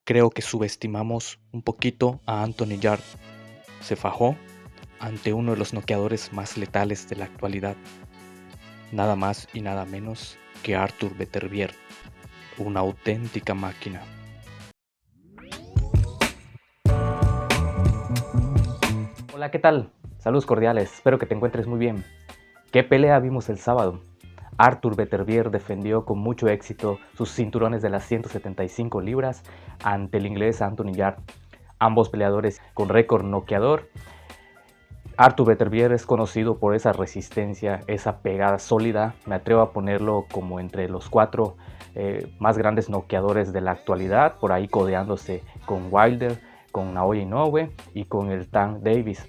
Creo que subestimamos un poquito a Anthony Yarde. Se fajó ante uno de los noqueadores más letales de la actualidad, nada más y nada menos que Arthur Beterbiev, una auténtica máquina. Hola, ¿qué tal? Saludos cordiales, espero que te encuentres muy bien. ¿Qué pelea vimos el sábado? Arthur Beterbiev defendió con mucho éxito sus cinturones de las 175 libras ante el inglés Anthony Yarde, ambos peleadores con récord noqueador. Arthur Beterbiev es conocido por esa resistencia, esa pegada sólida. Me atrevo a ponerlo como entre los cuatro más grandes noqueadores de la actualidad, por ahí codeándose con Wilder, con Naoya Inoue y con el Tank Davis.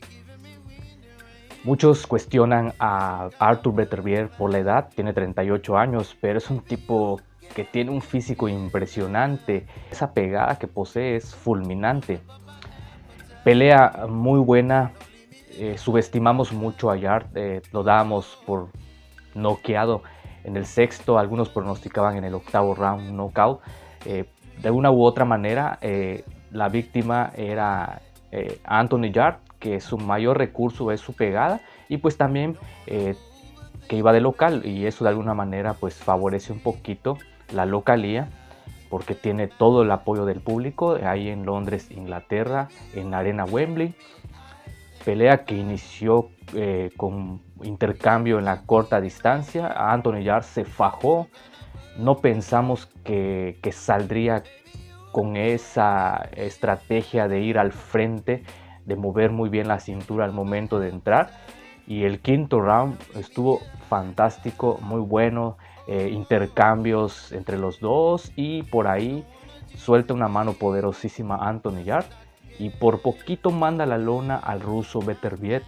Muchos cuestionan a Arthur Beterbiev por la edad, tiene 38 años, pero es un tipo que tiene un físico impresionante. Esa pegada que posee es fulminante. Pelea muy buena, subestimamos mucho a Yarde, lo dábamos por noqueado en el sexto, algunos pronosticaban en el octavo round knockout. De una u otra manera, la víctima era Anthony Yarde, que su mayor recurso es su pegada y pues también que iba de local, y eso de alguna manera pues favorece un poquito la localía porque tiene todo el apoyo del público ahí en Londres, Inglaterra, en la Arena Wembley. Pelea que inició con intercambio en la corta distancia. Anthony Yarde se fajó, no pensamos que saldría con esa estrategia de ir al frente, de mover muy bien la cintura al momento de entrar, y el quinto round estuvo fantástico, muy bueno, intercambios entre los dos y por ahí suelta una mano poderosísima Anthony Yarde y por poquito manda la lona al ruso Beterbiev.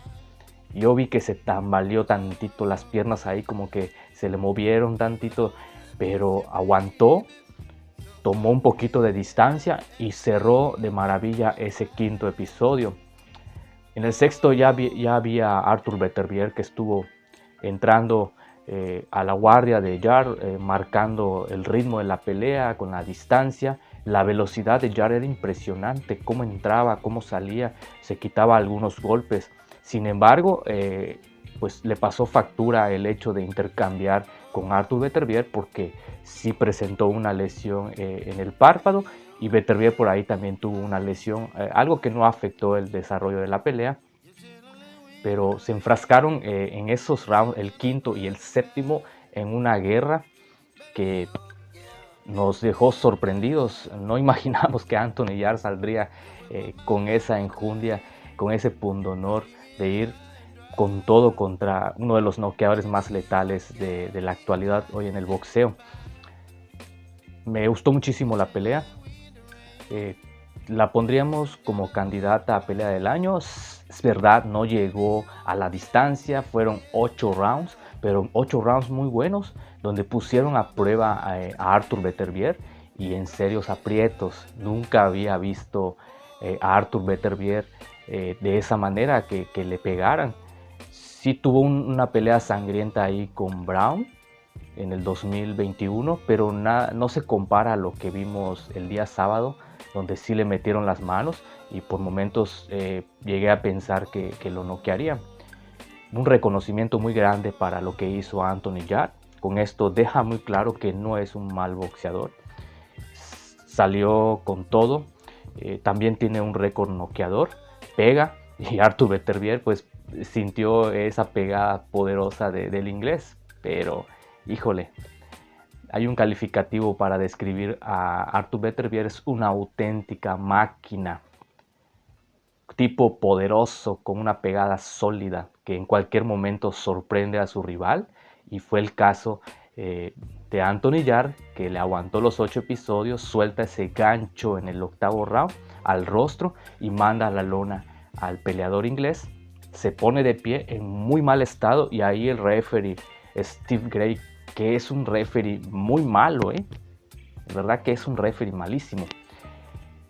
Yo vi que se tambaleó tantito las piernas ahí, como que se le movieron tantito, pero aguantó, tomó un poquito de distancia y cerró de maravilla ese quinto episodio. En el sexto ya había Arthur Beterbiev que estuvo entrando a la guardia de Yarde, marcando el ritmo de la pelea con la distancia. La velocidad de Yarde era impresionante, cómo entraba, cómo salía, se quitaba algunos golpes. Sin embargo, pues le pasó factura el hecho de intercambiar con Arthur Beterbiev porque sí presentó una lesión en el párpado, y Beterbiev por ahí también tuvo una lesión, algo que no afectó el desarrollo de la pelea, pero se enfrascaron en esos rounds, el quinto y el séptimo, en una guerra que nos dejó sorprendidos. No imaginamos que Anthony Yarde saldría con esa enjundia, con ese pundonor de ir con todo contra uno de los noqueadores más letales de la actualidad hoy en el boxeo. Me gustó muchísimo la pelea. La pondríamos como candidata a pelea del año. Es verdad, no llegó a la distancia, fueron 8 rounds, pero 8 rounds muy buenos, donde pusieron a prueba a Arthur Beterbiev y en serios aprietos. Nunca había visto a Arthur Beterbiev de esa manera, que le pegaran. Sí tuvo una pelea sangrienta ahí con Brown en el 2021, pero no se compara a lo que vimos el día sábado, donde sí le metieron las manos y por momentos llegué a pensar que lo noquearía. Un reconocimiento muy grande para lo que hizo Anthony Yarde. Con esto deja muy claro que no es un mal boxeador. Salió con todo. También tiene un récord noqueador. Pega, y Arthur Beterbiev pues sintió esa pegada poderosa del inglés. Pero, híjole, hay un calificativo para describir a Arthur Beterbiev: es una auténtica máquina. Tipo poderoso, con una pegada sólida, que en cualquier momento sorprende a su rival, y fue el caso de Anthony Yarde, que le aguantó los 8 episodios, suelta ese gancho en el octavo round al rostro y manda a la lona al peleador inglés. Se pone de pie en muy mal estado, y ahí el referee Steve Gray, que es un referee muy malo, de verdad que es un referee malísimo,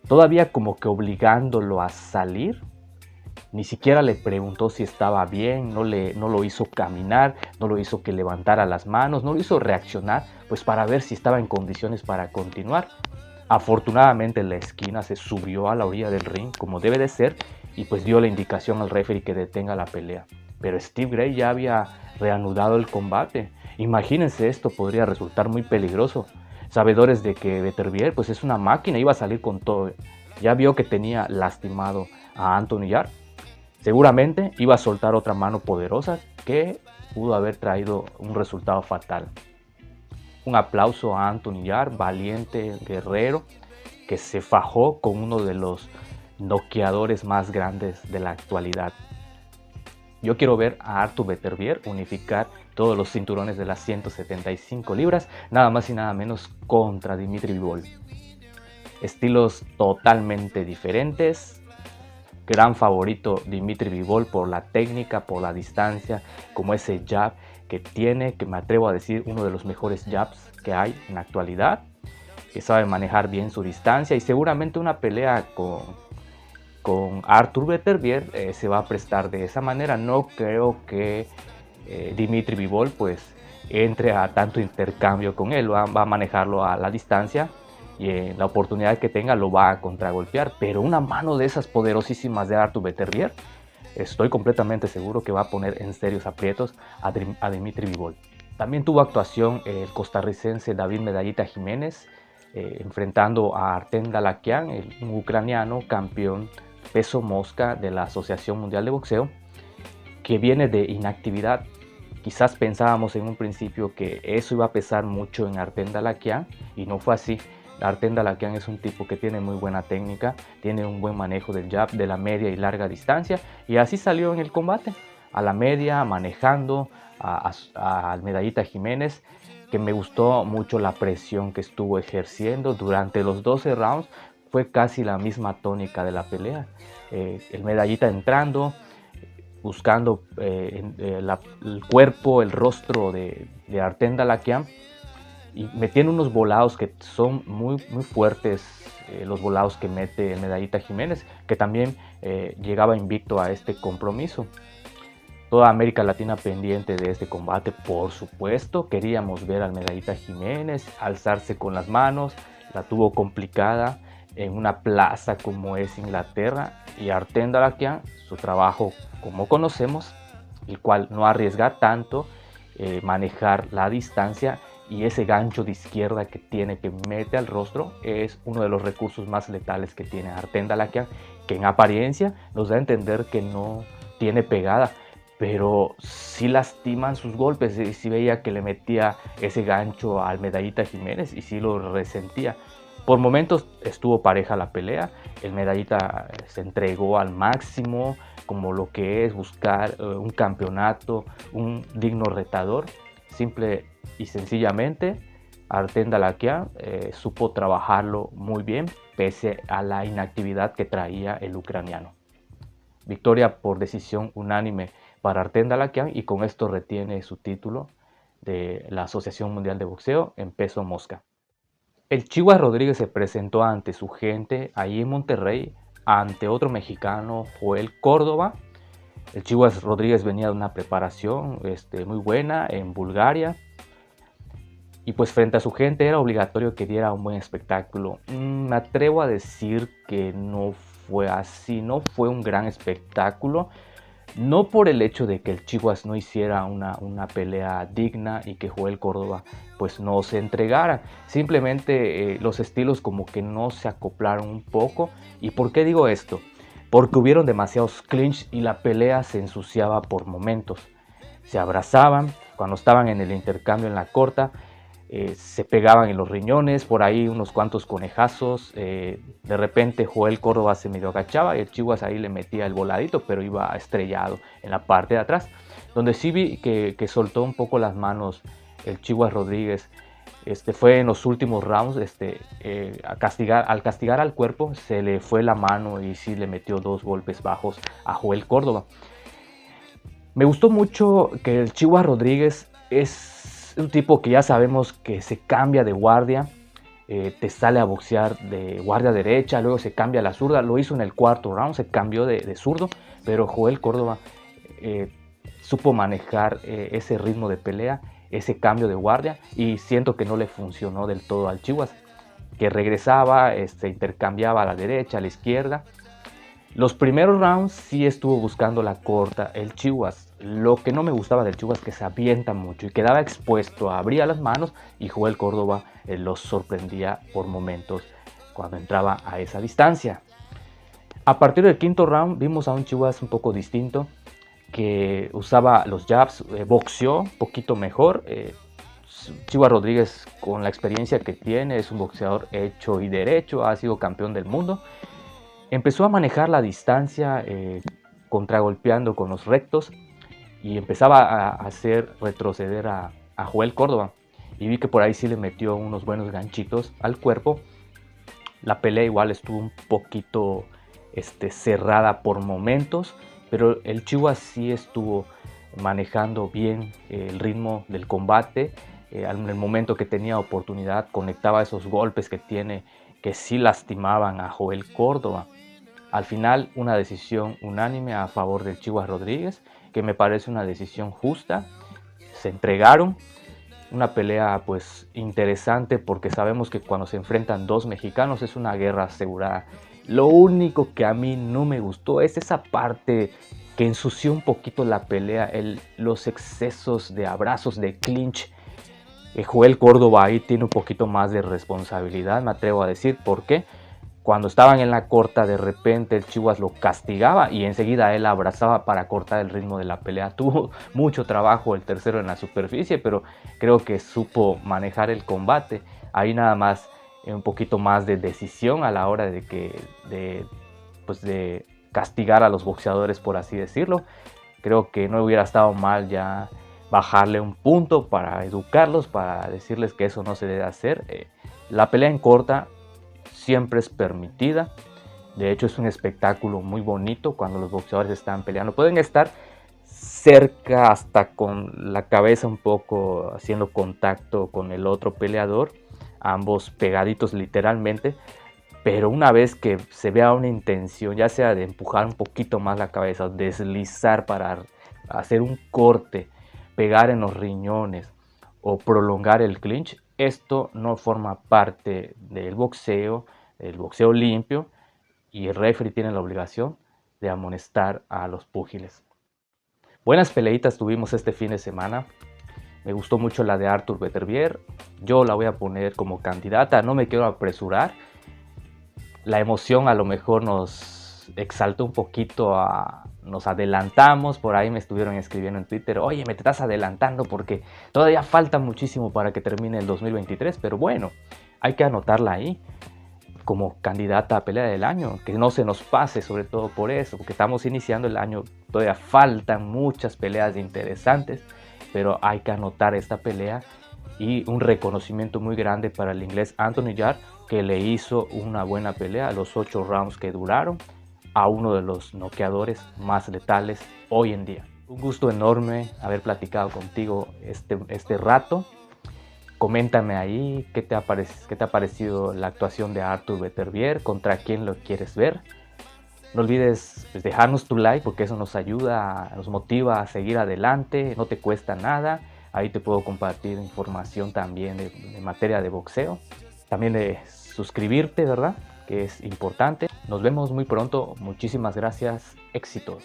todavía como que obligándolo a salir. Ni siquiera le preguntó si estaba bien, no lo hizo caminar, no lo hizo que levantara las manos, no lo hizo reaccionar, pues para ver si estaba en condiciones para continuar. Afortunadamente la esquina se subió a la orilla del ring como debe de ser y pues dio la indicación al referee que detenga la pelea. Pero Steve Gray ya había reanudado el combate. Imagínense, esto podría resultar muy peligroso. Sabedores de que Beterbiev pues es una máquina, iba a salir con todo. Ya vio que tenía lastimado a Anthony Yarde. Seguramente iba a soltar otra mano poderosa que pudo haber traído un resultado fatal. Un aplauso a Anthony Yarde, valiente guerrero, que se fajó con uno de los noqueadores más grandes de la actualidad. Yo quiero ver a Artur Beterbiev unificar todos los cinturones de las 175 libras, nada más y nada menos contra Dmitry Bivol. Estilos totalmente diferentes. Gran favorito Dmitry Bivol por la técnica, por la distancia, como ese jab que tiene, que me atrevo a decir uno de los mejores jabs que hay en la actualidad, que sabe manejar bien su distancia y seguramente una pelea con Artur Beterbiev se va a prestar de esa manera. No creo que Dmitry Bivol pues entre a tanto intercambio con él, va a manejarlo a la distancia y en la oportunidad que tenga lo va a contragolpear, pero una mano de esas poderosísimas de Artur Beterbiev estoy completamente seguro que va a poner en serios aprietos a Dmitry Bivol. También tuvo actuación el costarricense David Medallita Jiménez, enfrentando a Artem Dalakian, un ucraniano campeón peso mosca de la Asociación Mundial de Boxeo, que viene de inactividad. Quizás pensábamos en un principio que eso iba a pesar mucho en Artem Dalakian y no fue así. Artem Dalakian es un tipo que tiene muy buena técnica, tiene un buen manejo del jab de la media y larga distancia y así salió en el combate, a la media, manejando al Medallita Jiménez, que me gustó mucho la presión que estuvo ejerciendo durante los 12 rounds. Fue casi la misma tónica de la pelea. El Medallita entrando, buscando el cuerpo, el rostro de Artem Dalakian y metiendo unos volados que son muy fuertes, los volados que mete el Medallita Jiménez, que también llegaba invicto a este compromiso. Toda América Latina pendiente de este combate, por supuesto. Queríamos ver al Medallita Jiménez alzarse con las manos, la tuvo complicada en una plaza como es Inglaterra, y Artem Dalakian, su trabajo como conocemos, el cual no arriesga tanto, manejar la distancia y ese gancho de izquierda que tiene, que mete al rostro, es uno de los recursos más letales que tiene Artem Dalakian, que en apariencia nos da a entender que no tiene pegada, pero sí lastiman sus golpes. Y sí veía que le metía ese gancho al Medallita Jiménez y sí lo resentía. Por momentos estuvo pareja la pelea, el Medallita se entregó al máximo, como lo que es buscar un campeonato, un digno retador. Simple y sencillamente Artem Dalakian supo trabajarlo muy bien pese a la inactividad que traía el ucraniano. Victoria por decisión unánime para Artem Dalakian y con esto retiene su título de la Asociación Mundial de Boxeo en peso mosca. El Chivas Rodríguez se presentó ante su gente ahí en Monterrey ante otro mexicano, Joel Córdoba. El Chivas Rodríguez venía de una preparación muy buena en Bulgaria y pues frente a su gente era obligatorio que diera un buen espectáculo. Me atrevo a decir que no fue así, no fue un gran espectáculo. No por el hecho de que el Chivas no hiciera una pelea digna y que Joel Córdoba pues no se entregara. Simplemente los estilos como que no se acoplaron un poco. ¿Y por qué digo esto? Porque hubieron demasiados clinch y la pelea se ensuciaba por momentos. Se abrazaban, cuando estaban en el intercambio en la corta, se pegaban en los riñones, por ahí unos cuantos conejazos, de repente Joel Córdoba se medio agachaba y el Chivas ahí le metía el voladito, pero iba estrellado en la parte de atrás. Donde sí vi que soltó un poco las manos el Chivas Rodríguez, fue en los últimos rounds, al castigar al cuerpo se le fue la mano y sí le metió 2 golpes bajos a Joel Córdoba. Me gustó mucho que el Chivas Rodríguez es un tipo que ya sabemos que se cambia de guardia, te sale a boxear de guardia derecha, luego se cambia a la zurda, lo hizo en el 4º round, se cambió de zurdo, pero Joel Córdoba supo manejar ese ritmo de pelea, ese cambio de guardia y siento que no le funcionó del todo al Chivas. que regresaba, intercambiaba a la derecha, a la izquierda. Los primeros rounds sí estuvo buscando la corta el Chivas. Lo que no me gustaba del Chivas es que se avienta mucho y quedaba expuesto, abría las manos y Joel Córdoba los sorprendía por momentos cuando entraba a esa distancia. A partir del quinto round vimos a un Chivas un poco distinto, que usaba los jabs, boxeó un poquito mejor. Chivas Rodríguez, con la experiencia que tiene, es un boxeador hecho y derecho, ha sido campeón del mundo. Empezó a manejar la distancia, contragolpeando con los rectos, y empezaba a hacer retroceder a Joel Córdoba. Y vi que por ahí sí le metió unos buenos ganchitos al cuerpo. La pelea igual estuvo un poquito cerrada por momentos, pero el Chivas sí estuvo manejando bien el ritmo del combate. En el momento que tenía oportunidad conectaba esos golpes que tiene, que sí lastimaban a Joel Córdoba. Al final una decisión unánime a favor del Chivas Rodríguez, que me parece una decisión justa. Se entregaron. Una pelea pues interesante, porque sabemos que cuando se enfrentan dos mexicanos es una guerra asegurada. Lo único que a mí no me gustó es esa parte que ensució un poquito la pelea, los excesos de abrazos, de clinch. Joel Córdoba ahí tiene un poquito más de responsabilidad, me atrevo a decir. ¿Por qué? Cuando estaban en la corta, de repente el Chivas lo castigaba y enseguida él abrazaba para cortar el ritmo de la pelea. Tuvo mucho trabajo el tercero en la superficie, pero creo que supo manejar el combate. Ahí nada más un poquito más de decisión a la hora de castigar a los boxeadores, por así decirlo. Creo que no hubiera estado mal ya bajarle un punto para educarlos, para decirles que eso no se debe hacer. La pelea en corta siempre es permitida. De hecho, es un espectáculo muy bonito cuando los boxeadores están peleando. Pueden estar cerca, hasta con la cabeza un poco haciendo contacto con el otro peleador, ambos pegaditos literalmente, pero una vez que se vea una intención, ya sea de empujar un poquito más la cabeza, deslizar para hacer un corte, pegar en los riñones o prolongar el clinch, esto no forma parte del boxeo, el boxeo limpio, y el referee tiene la obligación de amonestar a los púgiles. Buenas peleitas tuvimos este fin de semana. Me gustó mucho la de Artur Beterbiev. Yo la voy a poner como candidata, no me quiero apresurar. La emoción a lo mejor nos exaltó un poquito, nos adelantamos. Por ahí me estuvieron escribiendo en Twitter: oye, me te estás adelantando porque todavía falta muchísimo para que termine el 2023. Pero bueno, hay que anotarla ahí como candidata a pelea del año, que no se nos pase, sobre todo por eso, porque estamos iniciando el año, todavía faltan muchas peleas interesantes, pero hay que anotar esta pelea. Y un reconocimiento muy grande para el inglés Anthony Yarde, que le hizo una buena pelea a los 8 rounds que duraron a uno de los noqueadores más letales hoy en día. Un gusto enorme haber platicado contigo este rato. Coméntame ahí qué te ha parecido la actuación de Artur Beterbiev, contra quién lo quieres ver. No olvides dejarnos tu like, porque eso nos ayuda, nos motiva a seguir adelante, no te cuesta nada. Ahí te puedo compartir información también de materia de boxeo. También de suscribirte, ¿verdad? Que es importante. Nos vemos muy pronto. Muchísimas gracias. Éxitos.